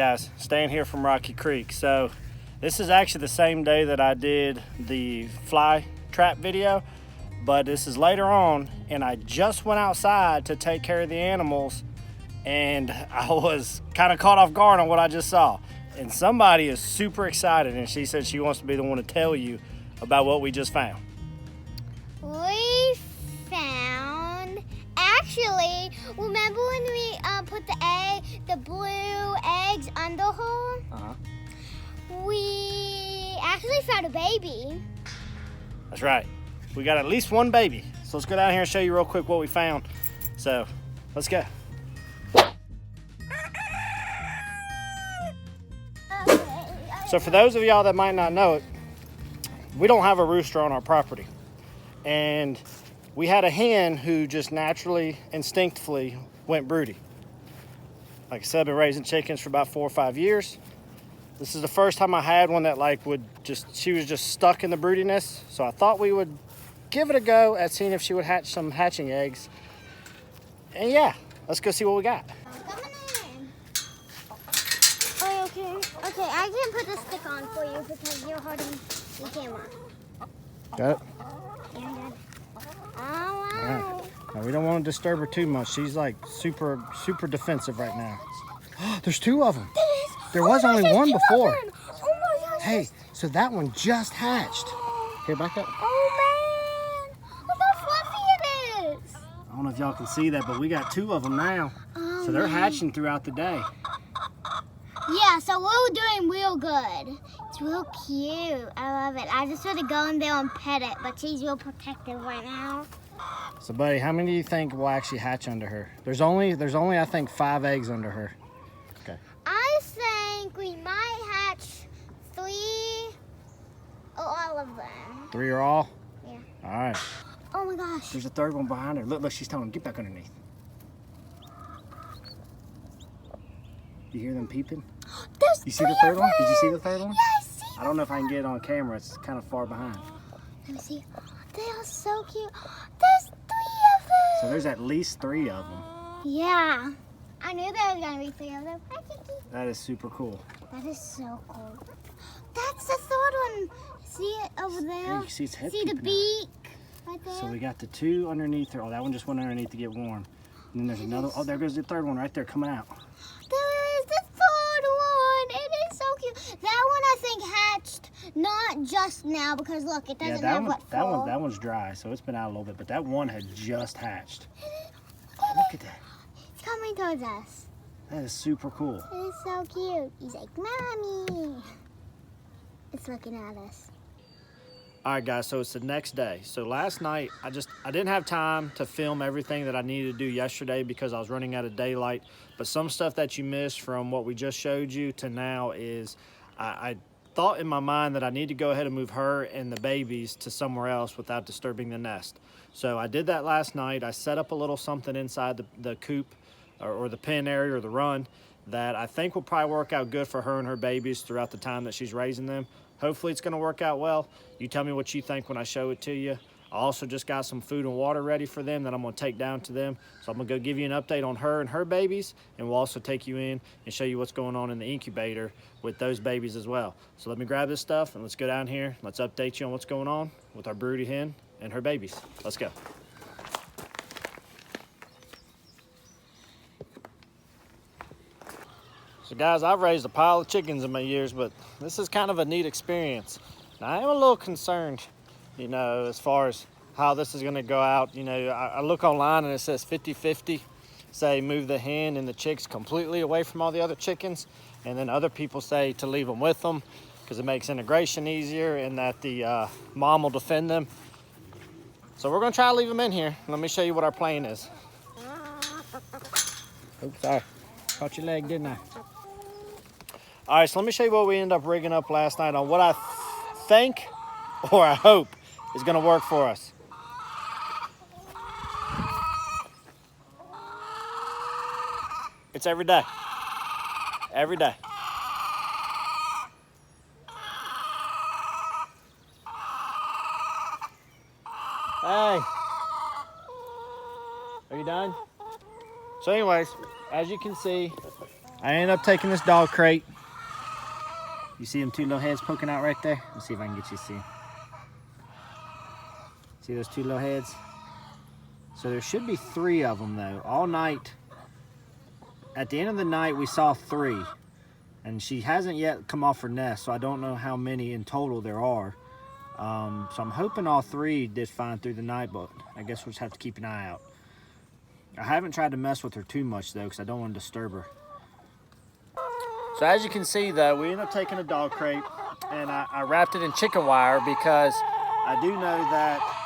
Guys, staying here from Rocky Creek. So this is actually the same day that I did the fly trap video, but this is later on, and I just went outside to take care of the animals, and I was kind of caught off guard on what I just saw. And somebody is super excited, and she said she wants to be the one to tell you about what we just found. We found, actually, remember when we put the blue eggs under her? Uh-huh. We actually found a baby. That's right. We got at least one baby. So let's go down here and show you real quick what we found. So let's go. So for those of y'all that might not know it, we don't have a rooster on our property. And we had a hen who just naturally, instinctively went broody. Like I said, I've been raising chickens for about 4 or 5 years. This is the first time I had one that she was just stuck in the broodiness. So I thought we would give it a go at seeing if she would hatch some hatching eggs. And yeah, let's go see what we got. Coming in. Oh, okay. Okay, I can put the stick on for you because you're holding the camera. Got it? Yeah, good. All right. All right. Now we don't want to disturb her too much. She's like super defensive right now. There's 2 of them. There was only one before. Oh my gosh. Hey, so that one just hatched. Here, back up. Oh man, look how fluffy it is. I don't know if y'all can see that, but we got 2 of them now. Oh, So they're man. hatching throughout the day. Yeah, so we're doing real good. It's real cute. I love it. I just want to go in there and pet it, but she's real protective right now. So, buddy, how many do you think will actually hatch under her? There's only I think 5 eggs under her. Okay. I think we might hatch 3 or all of them. 3 or all? Yeah. All right. Oh my gosh. There's a 3rd one behind her. Look, she's telling him, get back underneath. You hear them peeping? There's You see 3 the 3rd of one? Did you see them. the 3rd one? Yeah, I see. I don't know if I can get it on camera. It's kind of far behind. Let me see. They are so cute. There's 3 of them. So there's at least 3 of them. Yeah. I knew there was going to be 3 of them. Hi, Kiki. That is super cool. That is so cool. That's the 3rd one. See it over there? Hey, you see its head See the peeping out. beak right there? So we got the 2 underneath her. Oh, that one just went underneath to get warm. And then there's another. Oh, there goes the 3rd one right there coming out. There is the 3rd one. It is so cute. That one I think hatched not just now because look, it doesn't have what fall. That one's dry, so it's been out a little bit. But that one had just hatched. Look at that. It's coming towards us. That is super cool. It is so cute. He's like, Mommy. It's looking at us. All right, guys, so it's the next day. So last night, I didn't have time to film everything that I needed to do yesterday because I was running out of daylight. But some stuff that you missed from what we just showed you to now is I thought in my mind that I need to go ahead and move her and the babies to somewhere else without disturbing the nest. So I did that last night. I set up a little something inside the coop or the pen area or the run that I think will probably work out good for her and her babies throughout the time that she's raising them. Hopefully it's going to work out well. You tell me what you think when I show it to you. I also just got some food and water ready for them that I'm going to take down to them. So I'm going to go give you an update on her and her babies, and we'll also take you in and show you what's going on in the incubator with those babies as well. So let me grab this stuff and let's go down here. Let's update you on what's going on with our broody hen and her babies. Let's go. So guys, I've raised a pile of chickens in my years, but this is kind of a neat experience. Now, I am a little concerned, you know, as far as how this is gonna go out. You know, I look online and it says 50-50, say move the hen and the chicks completely away from all the other chickens. And then other people say to leave them with them because it makes integration easier and that the mom will defend them. So we're gonna try to leave them in here. Let me show you what our plan is. Oops, sorry, caught your leg, didn't I? All right, so let me show you what we ended up rigging up last night on what I think or I hope is gonna work for us. It's every day. Every day. Hey. Are you done? So anyways, as you can see, I ended up taking this dog crate. You see them two little heads poking out right there? Let's see if I can get you to see them. See those two little heads? So there should be 3 of them though. All night, at the end of the night, we saw 3. And she hasn't yet come off her nest, so I don't know how many in total there are. So I'm hoping all 3 did fine through the night, but I guess we'll just have to keep an eye out. I haven't tried to mess with her too much though, because I don't want to disturb her. So as you can see though, we ended up taking a dog crate, and I wrapped it in chicken wire because I do know that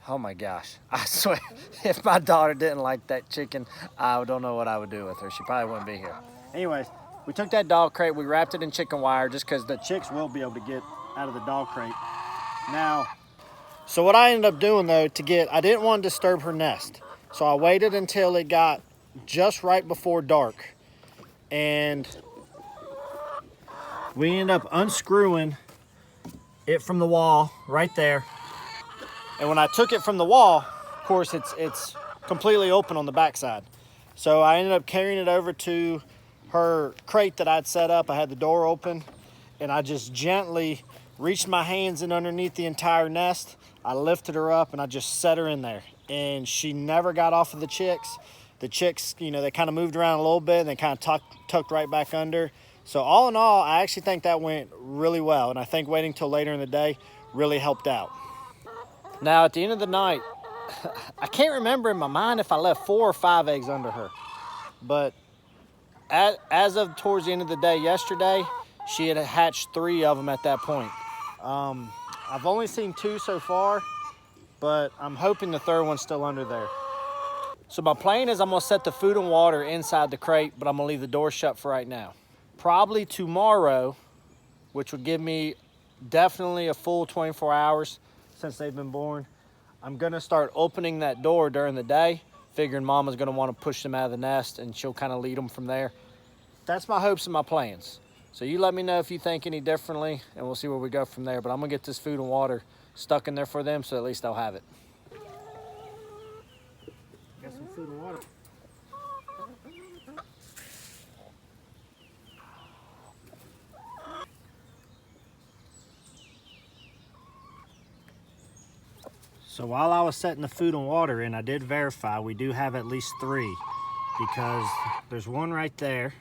oh my gosh, I swear, if my daughter didn't like that chicken, I don't know what I would do with her. She probably wouldn't be here. Anyways, we took that dog crate, we wrapped it in chicken wire just because the chicks will be able to get out of the dog crate. Now, so what I ended up doing though, I didn't want to disturb her nest. So I waited until it got just right before dark. And we ended up unscrewing it from the wall right there. And when I took it from the wall, of course, it's completely open on the backside. So I ended up carrying it over to her crate that I'd set up. I had the door open, and I just gently reached my hands in underneath the entire nest. I lifted her up, and I just set her in there. And she never got off of the chicks. The chicks, you know, they kind of moved around a little bit, and they kind of tucked right back under. So all in all, I actually think that went really well. And I think waiting till later in the day really helped out. Now, at the end of the night, I can't remember in my mind if I left 4 or 5 eggs under her. But as of towards the end of the day yesterday, she had hatched 3 of them at that point. I've only seen 2 so far, but I'm hoping the 3rd one's still under there. So my plan is I'm gonna set the food and water inside the crate, but I'm gonna leave the door shut for right now. Probably tomorrow, which would give me definitely a full 24 hours, since they've been born, I'm gonna start opening that door during the day, figuring Mama's gonna wanna push them out of the nest and she'll kind of lead them from there. That's my hopes and my plans. So you let me know if you think any differently, and we'll see where we go from there. But I'm gonna get this food and water stuck in there for them, so at least they'll have it. Got some food and water. So while I was setting the food and water in, I did verify we do have at least 3, because there's one right there,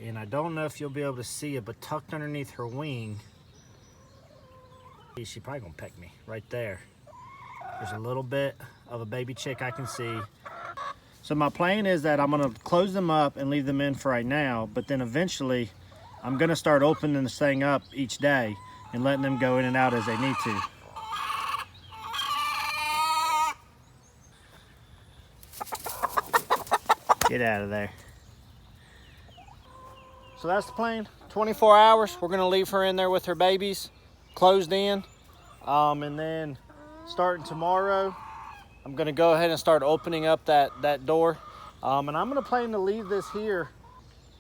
and I don't know if you'll be able to see it, but tucked underneath her wing, she's probably gonna peck me right there. There's a little bit of a baby chick I can see. So my plan is that I'm gonna close them up and leave them in for right now, but then eventually I'm gonna start opening this thing up each day and letting them go in and out as they need to. Get out of there. So that's the plan. 24 hours, we're gonna leave her in there with her babies, closed in. And then starting tomorrow, I'm gonna go ahead and start opening up that door. And I'm gonna plan to leave this here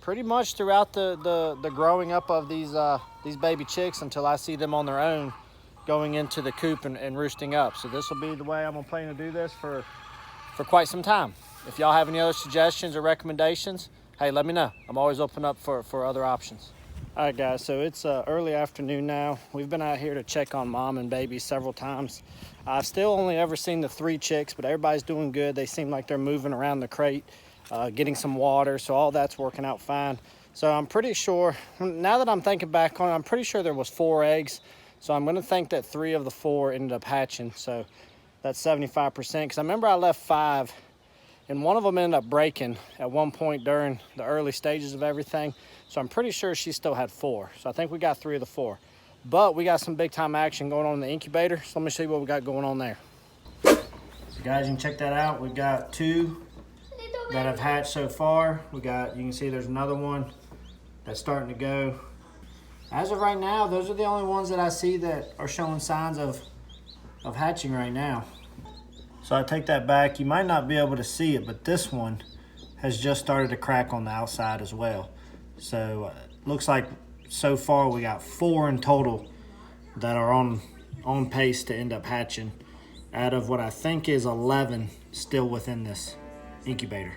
pretty much throughout the growing up of these baby chicks until I see them on their own going into the coop and roosting up. So this will be the way I'm gonna plan to do this for quite some time. If y'all have any other suggestions or recommendations, hey, let me know. I'm always open up for other options. All right, guys, so it's early afternoon now. We've been out here to check on Mom and baby several times. I've still only ever seen the 3 chicks, but everybody's doing good. They seem like they're moving around the crate, getting some water, so all that's working out fine. So I'm pretty sure, now that I'm thinking back on it, I'm pretty sure there was 4 eggs. So I'm gonna think that 3 of the 4 ended up hatching. So that's 75%, because I remember I left 5, and one of them ended up breaking at one point during the early stages of everything. So I'm pretty sure she still had 4. So I think we got 3 of the 4. But we got some big time action going on in the incubator. So let me show you what we got going on there. So guys, you can check that out. We've got 2 that have hatched so far. You can see there's another one that's starting to go. As of right now, those are the only ones that I see that are showing signs of hatching right now. So I take that back. You might not be able to see it, but this one has just started to crack on the outside as well. So looks like so far we got 4 in total that are on pace to end up hatching. out of what I think is 11 still within this incubator.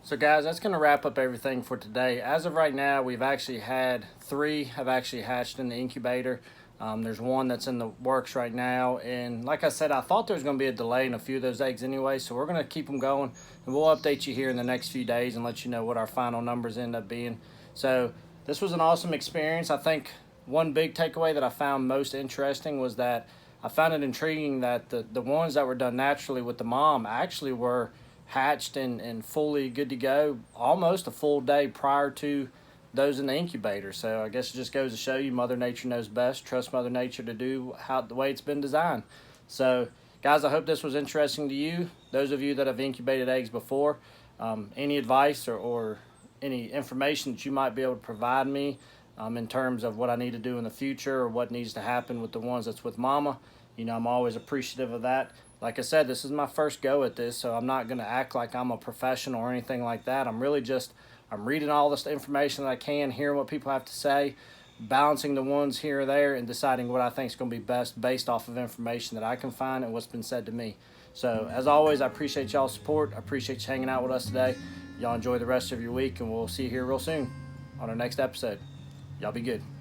So guys, that's going to wrap up everything for today. As of right now, we've actually had 3 have actually hatched in the incubator. There's 1 that's in the works right now. And like I said, I thought there was going to be a delay in a few of those eggs anyway. So we're going to keep them going. And we'll update you here in the next few days and let you know what our final numbers end up being. So this was an awesome experience. I think one big takeaway that I found most interesting was that I found it intriguing that the ones that were done naturally with the mom actually were hatched and fully good to go almost a full day prior to those in the incubator. So I guess it just goes to show you Mother Nature knows best. Trust Mother Nature to do the way it's been designed. So guys, I hope this was interesting to you. Those of you that have incubated eggs before, any advice or any information that you might be able to provide me in terms of what I need to do in the future or what needs to happen with the ones that's with mama, you know, I'm always appreciative of that. Like I said, this is my first go at this, so I'm not going to act like I'm a professional or anything like that. I'm reading all this information that I can, hearing what people have to say, balancing the ones here or there, and deciding what I think is going to be best based off of information that I can find and what's been said to me. So, as always, I appreciate y'all's support. I appreciate you hanging out with us today. Y'all enjoy the rest of your week, and we'll see you here real soon on our next episode. Y'all be good.